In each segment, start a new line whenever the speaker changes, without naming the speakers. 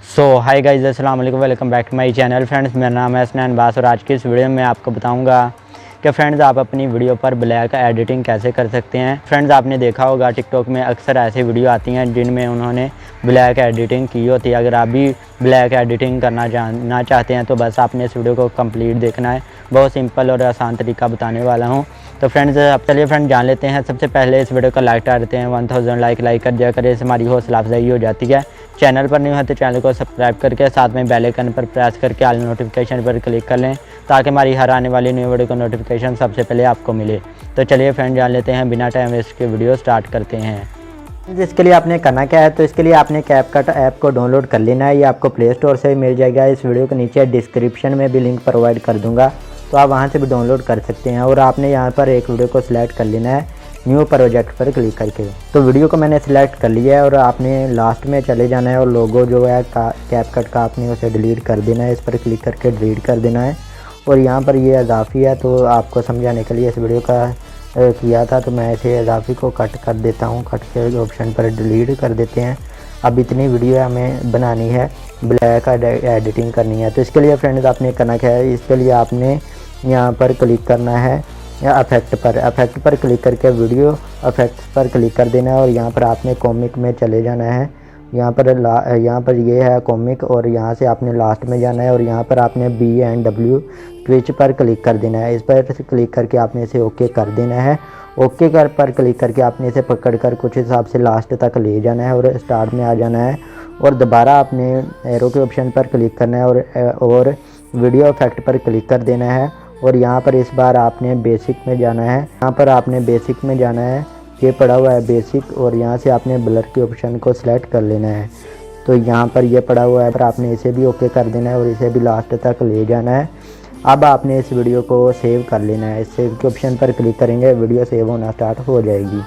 हाय guys, अस्सलाम वालेकुम, welcome back to my channel. Friends, मेरा नाम है हसनैन बास और आज की इस वीडियो में आपको बताऊंगा कि फ्रेंड्स आप अपनी वीडियो पर ब्लैक एडिटिंग कैसे कर सकते हैं। फ्रेंड्स, आपने देखा होगा टिकटॉक में अक्सर ऐसी वीडियो आती हैं जिनमें उन्होंने ब्लैक एडिटिंग की होती है। अगर आप भी ब्लैक एडिटिंग करना जानना चाहते हैं तो बस आपने इस वीडियो को कंप्लीट देखना है। बहुत सिंपल और आसान तरीका बताने वाला हूँ। तो फ्रेंड्स, अब चलिए फ्रेंड जान लेते हैं। सबसे पहले इस वीडियो को लाइक कर देते हैं। 1000 लाइक कर दिया करें, इससे हमारी हौसला अफजाई हो जाती है। चैनल पर नहीं है तो चैनल को सब्सक्राइब करके साथ में बेल आइकन पर प्रेस करके ऑल नोटिफिकेशन पर क्लिक कर लें ताकि हमारी हर आने वाली न्यू वीडियो का नोटिफिकेशन सबसे पहले आपको मिले। तो चलिए फ्रेंड जान लेते हैं, बिना टाइम वेस्ट के वीडियो स्टार्ट करते हैं।
इसके लिए आपने करना क्या है, तो इसके लिए आपने कैपकट ऐप को डाउनलोड कर लेना है। ये आपको प्ले स्टोर से मिल जाएगा। इस वीडियो के नीचे डिस्क्रिप्शन में भी लिंक प्रोवाइड कर दूंगा, तो आप वहां से भी डाउनलोड कर सकते हैं। और आपने यहां पर एक वीडियो को सिलेक्ट कर लेना है, न्यू प्रोजेक्ट पर क्लिक करके। तो वीडियो को मैंने सिलेक्ट कर लिया है और आपने लास्ट में चले जाना है और लोगो जो है कैपकट का आपने उसे डिलीट कर देना है। इस पर क्लिक करके डिलीट कर देना है। और यहाँ पर ये इजाफी है, तो आपको समझाने के लिए इस वीडियो का किया था, तो मैं इसे इजाफी को कट कर देता हूँ। कट के ऑप्शन पर डिलीट कर देते हैं। अब इतनी वीडियो हमें बनानी है, ब्लैक एडिटिंग करनी है। तो इसके लिए फ्रेंड्स आपने करना क्या है, इसके लिए आपने यहाँ पर क्लिक करना है या अफेक्ट पर क्लिक करके वीडियो इफेक्ट्स पर क्लिक कर देना है। और यहाँ पर आपने कॉमिक में चले जाना है। यहाँ पर ये है कॉमिक और यहाँ से आपने लास्ट में जाना है और यहाँ पर आपने B&W स्विच पर क्लिक कर देना है। इस पर क्लिक करके आपने इसे ओके कर देना है। ओके पर क्लिक करके आपने इसे पकड़कर कुछ हिसाब से लास्ट तक ले जाना है और स्टार्ट में आ जाना है। और दोबारा आपने एरो के ऑप्शन पर क्लिक करना है और वीडियो इफेक्ट पर क्लिक कर देना है। और यहाँ पर इस बार आपने बेसिक में जाना है। यहाँ पर आपने बेसिक में जाना है, ये पड़ा हुआ है बेसिक, और यहाँ से आपने ब्लर के ऑप्शन को सिलेक्ट कर लेना है। तो यहाँ पर ये पड़ा हुआ है, पर आपने इसे भी ओके कर देना है और इसे भी लास्ट तक ले जाना है। अब आपने इस वीडियो को सेव कर लेना है। सेव के ऑप्शन पर क्लिक करेंगे, वीडियो सेव होना स्टार्ट हो जाएगी।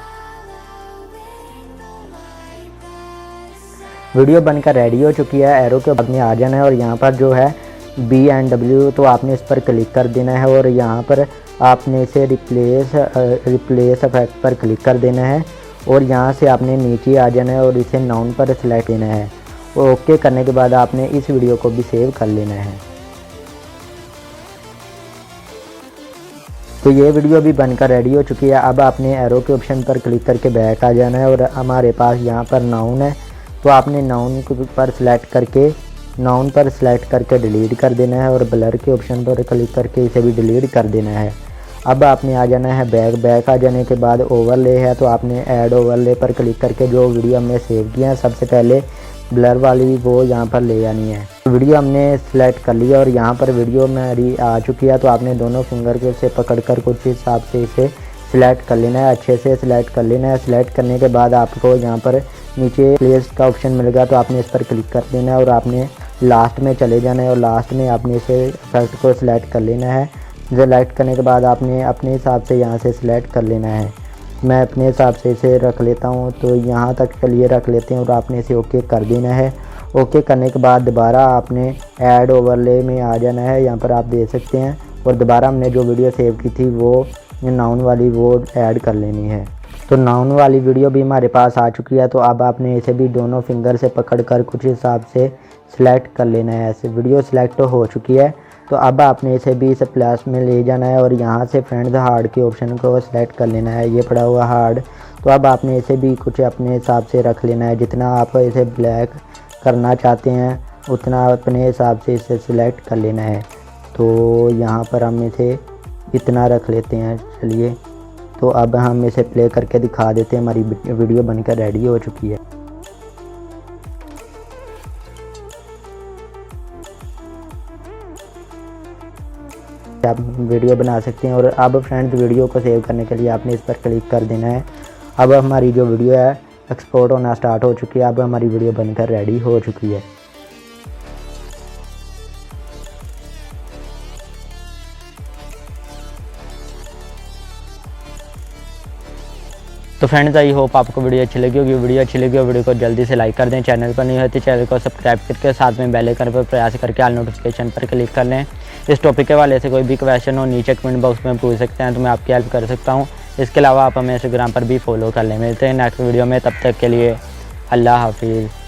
वीडियो बनकर रेडी हो चुकी है। एरो के बाद में आ जाना है और यहाँ पर जो है B&W, तो आपने इस पर क्लिक कर देना है और यहाँ पर आपने इसे रिप्लेस इफेक्ट पर क्लिक कर देना है। और यहाँ से आपने नीचे आ जाना है और इसे नाउन पर सिलेक्ट देना है। और ओके करने के बाद आपने इस वीडियो को भी सेव कर लेना है। तो ये वीडियो भी बनकर रेडी हो चुकी है। अब आपने एरो के ऑप्शन पर क्लिक करके बैक आ जाना है और हमारे पास यहाँ पर नाउन है, तो आपने नाउन पर सिलेक्ट करके डिलीट कर देना है और ब्लर के ऑप्शन पर क्लिक करके इसे भी डिलीट कर देना है। अब आपने आ जाना है बैक आ जाने के बाद ओवरले है, तो आपने ऐड ओवरले पर क्लिक करके जो वीडियो हमने सेव किया है सबसे पहले ब्लर वाली, वो यहाँ पर ले आनी है। वीडियो हमने सिलेक्ट कर लिया और यहाँ पर वीडियो मेरी आ चुकी है। तो आपने दोनों फिंगर के से पकड़कर कुछ हिसाब से इसे सिलेक्ट कर लेना है, अच्छे से सिलेक्ट कर लेना है। सिलेक्ट करने के बाद आपको यहाँ पर नीचे प्लेस का ऑप्शन मिलेगा, तो आपने इस पर क्लिक कर देना है और आपने लास्ट में चले जाना है और लास्ट में आपने इसे इफेक्ट को सिलेक्ट कर लेना है। सिलेक्ट करने के बाद आपने अपने हिसाब से यहाँ से सिलेक्ट कर लेना है। मैं अपने हिसाब से इसे रख लेता हूँ, तो यहाँ तक के लिए रख लेते हैं और आपने इसे ओके कर देना है। ओके करने के बाद दोबारा आपने ऐड ओवरले में आ जाना है, यहाँ पर आप देख सकते हैं। और दोबारा हमने जो वीडियो सेव की थी वो नाउन वाली वो ऐड कर लेनी है। तो नाउन वाली वीडियो भी हमारे पास आ चुकी है। तो अब आपने इसे भी दोनों फिंगर से पकड़कर कुछ हिसाब से सिलेक्ट कर लेना है। ऐसे वीडियो सिलेक्ट हो चुकी है। तो अब आपने इसे भी इस प्लस में ले जाना है और यहाँ से फ्रेंड्स हार्ड के ऑप्शन को सिलेक्ट कर लेना है। ये पड़ा हुआ हार्ड, तो अब आपने इसे भी कुछ अपने हिसाब से रख लेना है। जितना आप इसे ब्लैक करना चाहते हैं उतना अपने हिसाब से इसे सिलेक्ट कर लेना है। तो यहाँ पर हम इसे इतना रख लेते हैं। चलिए, तो अब हम इसे प्ले करके दिखा देते हैं। हमारी वीडियो बनकर रेडी हो चुकी है। आप वीडियो बना सकते हैं। और अब फ्रेंड्स वीडियो को सेव करने के लिए आपने इस पर क्लिक कर देना है। अब हमारी जो वीडियो है एक्सपोर्ट होना स्टार्ट हो चुकी है। अब हमारी वीडियो बनकर रेडी हो चुकी है।
तो फ्रेंड्स, आई होप आपको वीडियो अच्छी लगी होगी। वीडियो को जल्दी से लाइक कर दें। चैनल पर नहीं होती चैनल को सब्सक्राइब करके साथ में बेल आइकन पर प्रयास करके ऑल नोटिफिकेशन पर क्लिक कर लें। इस टॉपिक के वाले से कोई भी क्वेश्चन हो नीचे कमेंट बॉक्स में पूछ सकते हैं, तो मैं आपकी हेल्प कर सकता हूँ। इसके अलावा आप हमें इंस्टाग्राम पर भी फॉलो कर लें। मिलते हैं नेक्स्ट वीडियो में, तब तक के लिए अल्लाह हाफिज़।